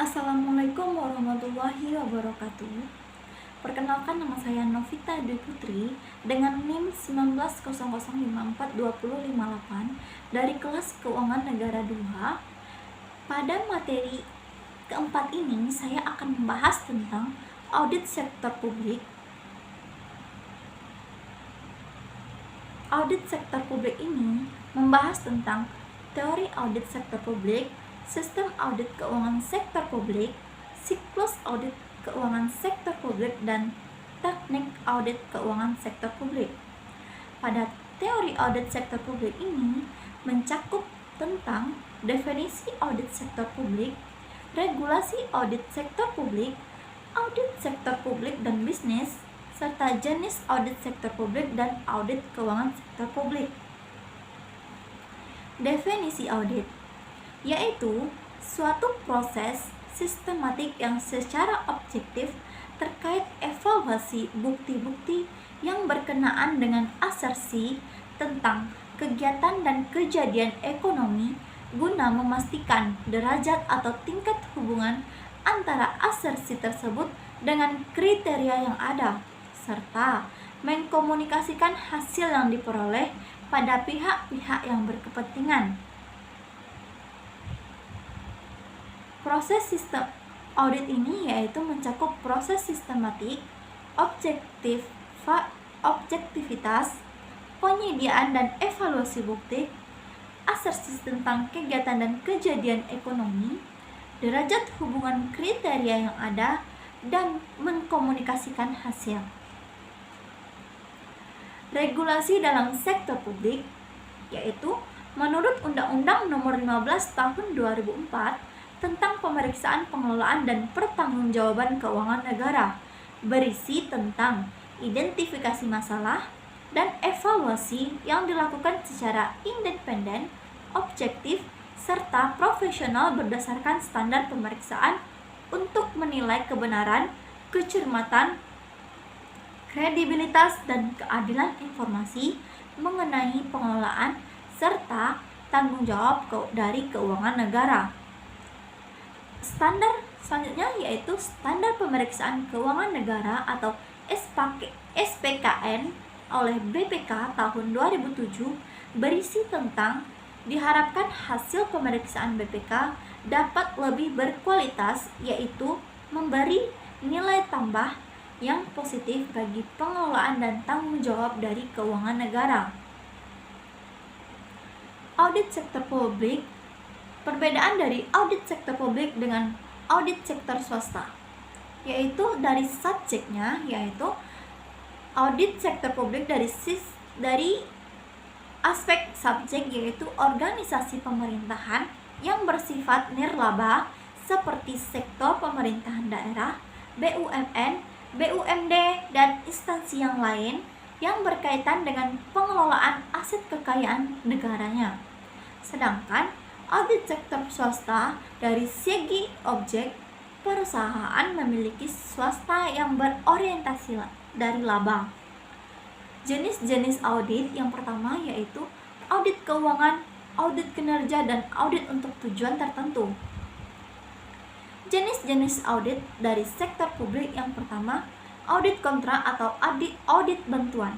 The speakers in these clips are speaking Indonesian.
Assalamualaikum warahmatullahi wabarakatuh. Perkenalkan, nama saya Novita Dwi Putri dengan NIM 1900542058 dari kelas Keuangan Negara 2. Pada materi keempat ini saya akan membahas tentang audit sektor publik. Audit sektor publik ini membahas tentang teori audit sektor publik, sistem audit keuangan sektor publik, siklus audit keuangan sektor publik, dan teknik audit keuangan sektor publik. Pada teori audit sektor publik ini mencakup tentang definisi audit sektor publik, regulasi audit sektor publik, audit sektor publik dan bisnis, serta jenis audit sektor publik dan audit keuangan sektor publik. Definisi audit yaitu suatu proses sistematik yang secara objektif terkait evaluasi bukti-bukti yang berkenaan dengan asersi tentang kegiatan dan kejadian ekonomi guna memastikan derajat atau tingkat hubungan antara asersi tersebut dengan kriteria yang ada, serta mengkomunikasikan hasil yang diperoleh pada pihak-pihak yang berkepentingan. Proses sistem audit ini yaitu mencakup proses sistematik, objektivitas, penyediaan dan evaluasi bukti, asersi tentang kegiatan dan kejadian ekonomi, derajat hubungan kriteria yang ada, dan mengkomunikasikan hasil. Regulasi dalam sektor publik yaitu menurut Undang-Undang Nomor 15 Tahun 2004 tentang pemeriksaan, pengelolaan, dan pertanggungjawaban keuangan negara, berisi tentang identifikasi masalah dan evaluasi yang dilakukan secara independen, objektif, serta profesional berdasarkan standar pemeriksaan untuk menilai kebenaran, kecermatan, kredibilitas, dan keadilan informasi mengenai pengelolaan serta tanggung jawab dari keuangan negara. Standar selanjutnya yaitu Standar Pemeriksaan Keuangan Negara atau SPKN oleh BPK tahun 2007, berisi tentang diharapkan hasil pemeriksaan BPK dapat lebih berkualitas, yaitu memberi nilai tambah yang positif bagi pengelolaan dan tanggung jawab dari keuangan negara. Audit sektor publik. Perbedaan dari audit sektor publik dengan audit sektor swasta yaitu dari subjeknya, yaitu audit sektor publik dari aspek subjek yaitu organisasi pemerintahan yang bersifat nirlaba seperti sektor pemerintahan daerah, BUMN, BUMD, dan instansi yang lain yang berkaitan dengan pengelolaan aset kekayaan negaranya. Sedangkan audit sektor swasta dari segi objek, perusahaan memiliki swasta yang berorientasi dari laba. Jenis-jenis audit yang pertama yaitu audit keuangan, audit kinerja, dan audit untuk tujuan tertentu. Jenis-jenis audit dari sektor publik yang pertama, audit kontra atau audit bantuan,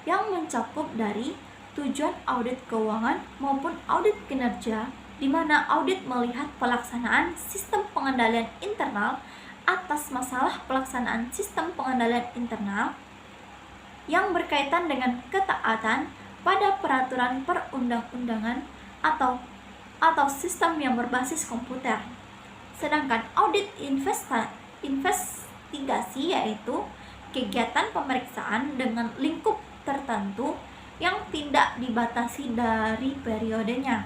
yang mencakup dari tujuan audit keuangan maupun audit kinerja, di mana audit melihat pelaksanaan sistem pengendalian internal atas masalah pelaksanaan sistem pengendalian internal yang berkaitan dengan ketaatan pada peraturan perundang-undangan atau sistem yang berbasis komputer. Sedangkan audit investigasi yaitu kegiatan pemeriksaan dengan lingkup tertentu yang tidak dibatasi dari periodenya.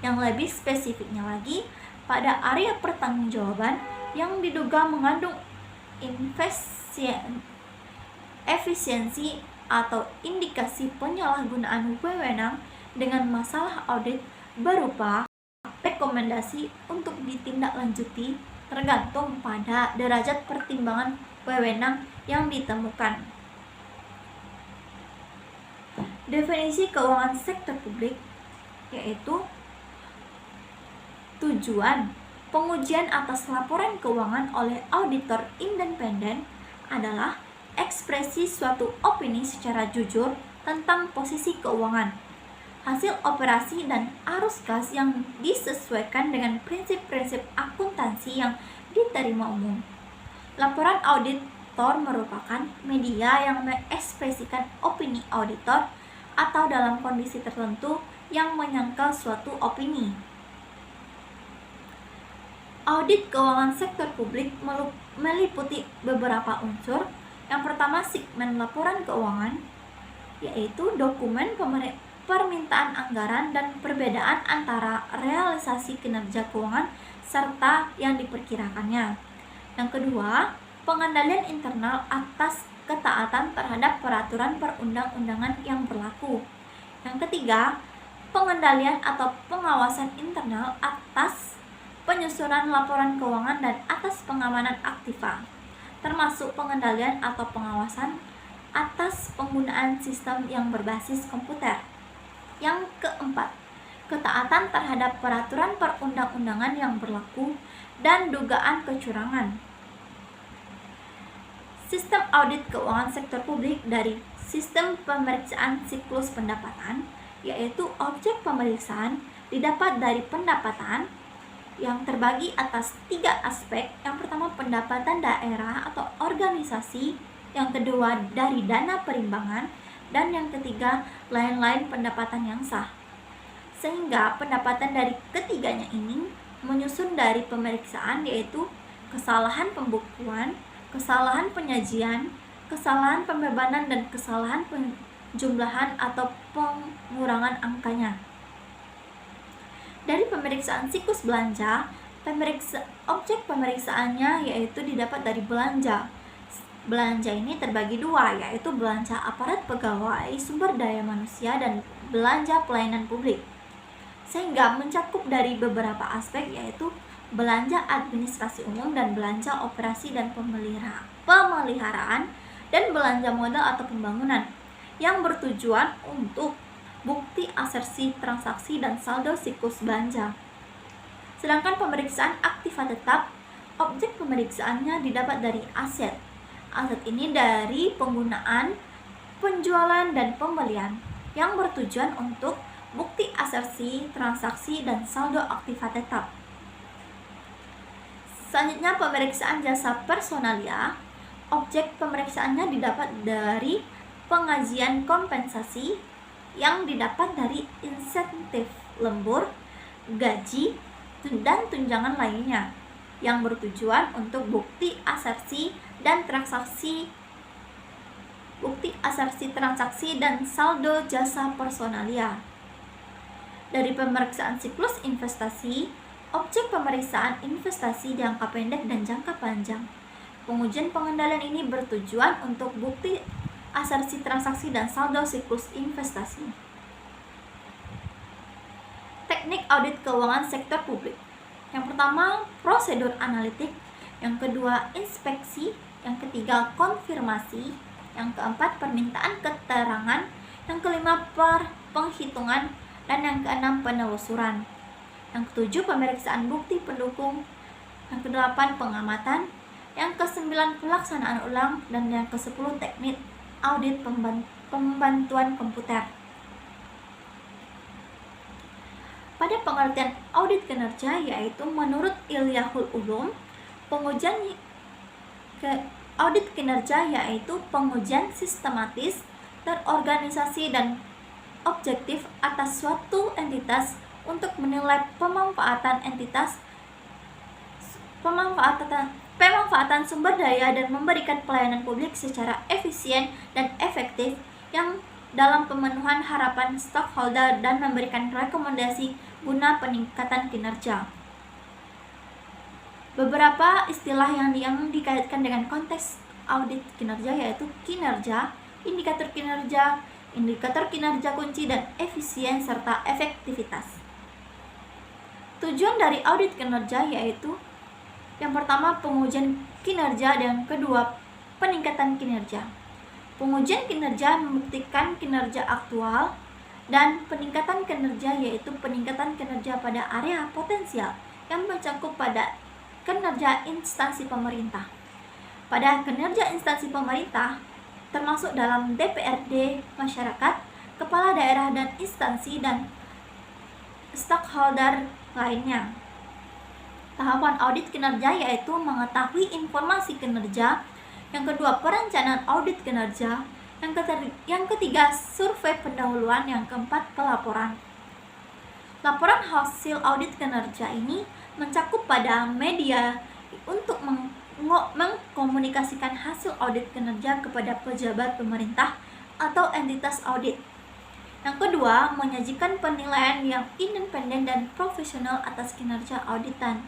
Yang lebih spesifiknya lagi, pada area pertanggungjawaban yang diduga mengandung efisiensi atau indikasi penyalahgunaan wewenang dengan masalah audit berupa rekomendasi untuk ditindaklanjuti tergantung pada derajat pertimbangan wewenang yang ditemukan. Definisi keuangan sektor publik yaitu tujuan, Pengujian atas laporan keuangan oleh auditor independen adalah ekspresi suatu opini secara jujur tentang posisi keuangan, hasil operasi dan arus kas yang disesuaikan dengan prinsip-prinsip akuntansi yang diterima umum. Laporan auditor merupakan media yang mengekspresikan opini auditor atau dalam kondisi tertentu yang menyangkal suatu opini. Audit keuangan sektor publik meliputi beberapa unsur. Yang pertama, segmen laporan keuangan, yaitu dokumen permintaan anggaran dan perbedaan antara realisasi kinerja keuangan serta yang diperkirakannya. Yang kedua, pengendalian internal atas ketaatan terhadap peraturan perundang-undangan yang berlaku. Yang ketiga, pengendalian atau pengawasan internal atas penyusunan laporan keuangan dan atas pengamanan aktiva, termasuk pengendalian atau pengawasan atas penggunaan sistem yang berbasis komputer. Yang keempat, ketaatan terhadap peraturan perundang-undangan yang berlaku dan dugaan kecurangan. Sistem audit keuangan sektor publik dari sistem pemeriksaan siklus pendapatan, yaitu objek pemeriksaan didapat dari pendapatan yang terbagi atas 3 aspek. Yang pertama, pendapatan daerah atau organisasi, yang kedua dari dana perimbangan, dan yang ketiga lain-lain pendapatan yang sah. Sehingga pendapatan dari ketiganya ini menyusun dari pemeriksaan, yaitu kesalahan pembukuan, kesalahan penyajian, kesalahan pembebanan, dan kesalahan penjumlahan atau pengurangan angkanya. Dari pemeriksaan siklus belanja, objek pemeriksaannya yaitu didapat dari belanja. Belanja ini terbagi 2, yaitu belanja aparat pegawai sumber daya manusia dan belanja pelayanan publik. Sehingga mencakup dari beberapa aspek, yaitu belanja administrasi umum dan belanja operasi dan pemeliharaan, dan belanja modal atau pembangunan yang bertujuan untuk bukti asersi transaksi dan saldo siklus belanja. Sedangkan pemeriksaan aktiva tetap, objek pemeriksaannya didapat dari aset. Aset ini dari penggunaan, penjualan, dan pembelian yang bertujuan untuk bukti asersi transaksi dan saldo aktiva tetap. Selanjutnya, pemeriksaan jasa personalia. Objek pemeriksaannya didapat dari pengajian kompensasi yang didapat dari insentif lembur, gaji, dan tunjangan lainnya yang bertujuan untuk bukti asersi transaksi dan saldo jasa personalia. Dari pemeriksaan siklus investasi, objek pemeriksaan investasi jangka pendek dan jangka panjang. Pengujian pengendalian ini bertujuan untuk bukti asersi transaksi dan saldo siklus investasi. Teknik audit keuangan sektor publik. Yang pertama, prosedur analitik. Yang kedua, inspeksi. Yang ketiga, konfirmasi. Yang keempat, permintaan keterangan. Yang kelima, penghitungan. Dan yang keenam, penelusuran. Yang ketujuh, pemeriksaan bukti pendukung. Yang kedelapan, pengamatan. Yang kesembilan, pelaksanaan ulang. Dan yang kesepuluh, teknik audit pembantuan komputer. Pada pengertian audit kinerja, yaitu menurut Ilyahul Ulum, audit kinerja yaitu pengujian sistematis, terorganisasi, dan objektif atas suatu entitas untuk menilai pemanfaatan sumber daya dan memberikan pelayanan publik secara efisien dan efektif yang dalam pemenuhan harapan stakeholder dan memberikan rekomendasi guna peningkatan kinerja. Beberapa istilah yang dikaitkan dengan konteks audit kinerja yaitu kinerja, indikator kinerja kunci, dan efisien serta efektivitas. Tujuan dari audit kinerja yaitu yang pertama, pengujian kinerja, dan kedua, peningkatan kinerja. Pengujian kinerja membuktikan kinerja aktual, dan peningkatan kinerja yaitu peningkatan kinerja pada area potensial yang mencakup pada kinerja instansi pemerintah. Pada kinerja instansi pemerintah, termasuk dalam DPRD, masyarakat, kepala daerah dan instansi dan stakeholder lainnya. Tahapan audit kinerja yaitu mengetahui informasi kinerja. Yang kedua, perencanaan audit kinerja. Yang ketiga, survei pendahuluan. Yang keempat, pelaporan. Laporan hasil audit kinerja ini mencakup pada media untuk mengkomunikasikan hasil audit kinerja kepada pejabat pemerintah atau entitas audit. Yang kedua, menyajikan penilaian yang independen dan profesional atas kinerja auditan.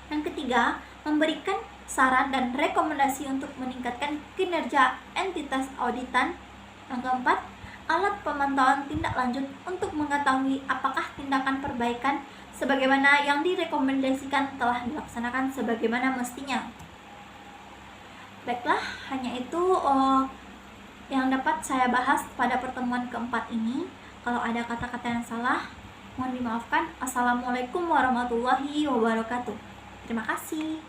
Yang ketiga, memberikan saran dan rekomendasi untuk meningkatkan kinerja entitas auditan. Yang keempat, alat pemantauan tindak lanjut untuk mengetahui apakah tindakan perbaikan sebagaimana yang direkomendasikan telah dilaksanakan sebagaimana mestinya. Baiklah, hanya itu yang dapat saya bahas pada pertemuan keempat ini. Kalau ada kata-kata yang salah, mohon dimaafkan. Assalamualaikum warahmatullahi wabarakatuh. Terima kasih.